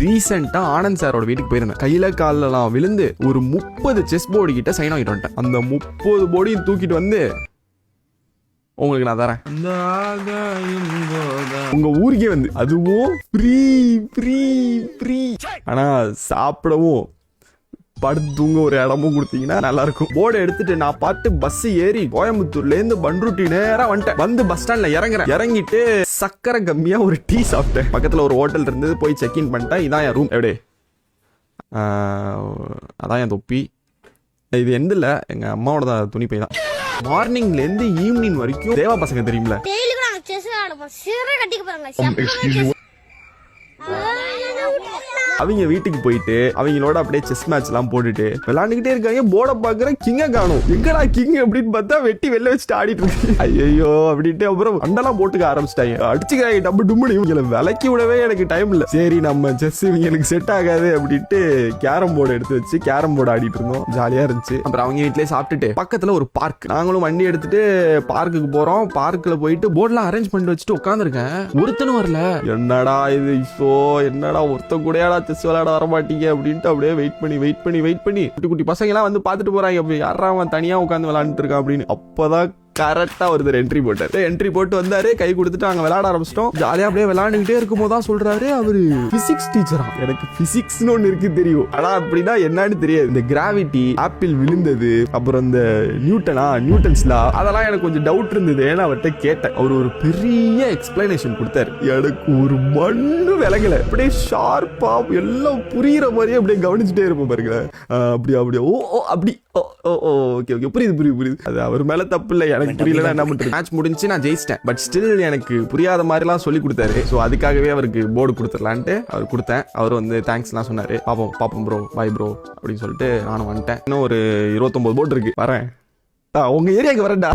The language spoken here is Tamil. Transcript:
ரீசெண்டா ஆனந்த் சாரோட வீட்டுக்கு போயிருந்தேன். கையில காலெல்லாம் விழுந்து ஒரு 30 செஸ் போர்டு கிட்ட சைன் ஆகிட்டு வந்துட்டேன். அந்த 30 போர்டையும் தூக்கிட்டு வந்து உங்களுக்கு நான் தரேன். உங்க ஊருக்கே வந்து அதுவும் ஃப்ரீ ஃப்ரீ ஃப்ரீ. ஆனா சாப்பிடவும் படுத்து தூங்க ஒரு இடமும் கொடுத்தீங்கன்னா நல்லா இருக்கும். போர்டை எடுத்துட்டு நான் பாட்டு பஸ் ஏறி கோயம்புத்தூர்ல இருந்து பண்ருட்டி நேரா வந்துட்டேன். வந்து பஸ் ஸ்டாண்ட்ல இறங்கிட்டு சக்கரை கம்மியா ஒரு டீ சாப்பிட்டேன். பக்கத்துல ஒரு ஹோட்டல் இருந்தது, போய் செக் இன் பண்ணிட்டேன். இதான் என் ரூம். எப்படி அதான் என் தொப்பி. இது எந்த இல்ல, எங்க அம்மாவோட தான் துணி பை தான். மார்னிங்ல இருந்து ஈவினிங் வரைக்கும் தேவா பசங்க தெரியுமில்ல, அவங்க வீட்டுக்கு போயிட்டு அவங்களோட அப்படியே செஸ் மேட்ச் எல்லாம் போட்டுட்டு விளையாண்டுகிட்டே இருக்காங்க. போர்டை பாக்குற கிங்க காணும். எங்கடா கிங் அப்படின்னு பார்த்தா வெட்டி வெளில வச்சுட்டு ஆடிட்டு இருக்கு. ஐயோ அப்படின்ட்டு அப்புறம் அண்டெல்லாம் போட்டுக்க ஆரம்பிச்சிட்டாங்க. அடிச்சுக்கிறாங்க டப்பு டும்முன்னு. இவங்களை விலைக்கு விடவே எனக்கு டைம் இல்லை. சரி நம்ம செஸ் இவங்களுக்கு செட் ஆகாது அப்படின்ட்டு கேரம் போர்டு எடுத்து வச்சு கேரம் போர்டு ஆடிட்டு இருந்தோம். ஜாலியா இருந்துச்சு. அப்புறம் அவங்க வீட்லயே சாப்பிட்டுட்டு பக்கத்துல ஒரு பார்க், நாங்களும் வண்டி எடுத்துட்டு பார்க்குக்கு போறோம். பார்க்ல போயிட்டு போர்ட்லாம் அரேஞ்ச் பண்ணி வச்சுட்டு உட்காந்துருக்கேன். ஒருத்தனும் வரல. என்னடா இது, என்னடா ஒருத்தன் கூடயாடா செஸ் விளையாட வர மாட்டீங்க அப்படின்ட்டு அப்படியே வெயிட் பண்ணி குட்டி குட்டி பசங்க எல்லாம் வந்து பாத்துட்டு போறாங்க. அப்படி யாரா அவன் தனியா உட்காந்து விளையாண்டுட்டு இருக்கான் அப்படின்னு. அப்பதான் கரெக்டா ஒருத்தர் என்ட்ரி போட்டாரு. என்ட்ரி போட்டு வந்தாரு, கை கொடுத்துட்டு அங்க விளையாட ஆரம்பிச்சிட்டோம். ஜாலியா அப்படியே விளையாண்டுகிட்டே இருக்கும் போதுதான் சொல்றாரு, அவரு பிசிக்ஸ் டீச்சரா. எனக்கு பிசிக்ஸ்னு ஒண்ணு இருக்கு தெரியும், ஆனா அப்படின்னா என்னன்னு தெரியாது. இந்த கிராவிட்டி, ஆப்பிள் விழுந்தது, அப்புறம் இந்த நியூட்டன்ஸ் லா, அதெல்லாம் எனக்கு கொஞ்சம் டவுட் இருந்தது. ஏன்னா அவர்கிட்ட கேட்டேன். அவர் ஒரு பெரிய எக்ஸ்பிளனேஷன் கொடுத்தாரு. எனக்கு ஒரு மண்ணு விலகல. அப்படியே ஷார்ப்பா எல்லாம் புரியுற மாதிரியே அப்படியே கவனிச்சுட்டே இருப்போம் பாருங்க. அப்படியே ஓ அப்படி ஓகே புரியுது. அது அவர் மேல தப்பு இல்லை, எனக்கு புரியல. என்ன பண்றது, மேட்ச் முடிஞ்சு நான் ஜெயிச்சிட்டேன். பட் ஸ்டில் எனக்கு புரியாத மாதிரி எல்லாம் சொல்லி கொடுத்தாரு. சோ அதுக்காகவே அவருக்கு போர்டு கொடுத்துடலான்ட்டு அவர் கொடுத்தேன். அவர் வந்து தேங்க்ஸ் எல்லாம் சொன்னாரு. பாப்போம் ப்ரோ, பாய் ப்ரோ அப்படின்னு சொல்லிட்டு நானும் வந்துட்டேன். இன்னும் ஒரு 29 போர்டு இருக்கு, வரேன். உங்க ஏரியாவுக்கு வரேன்டா.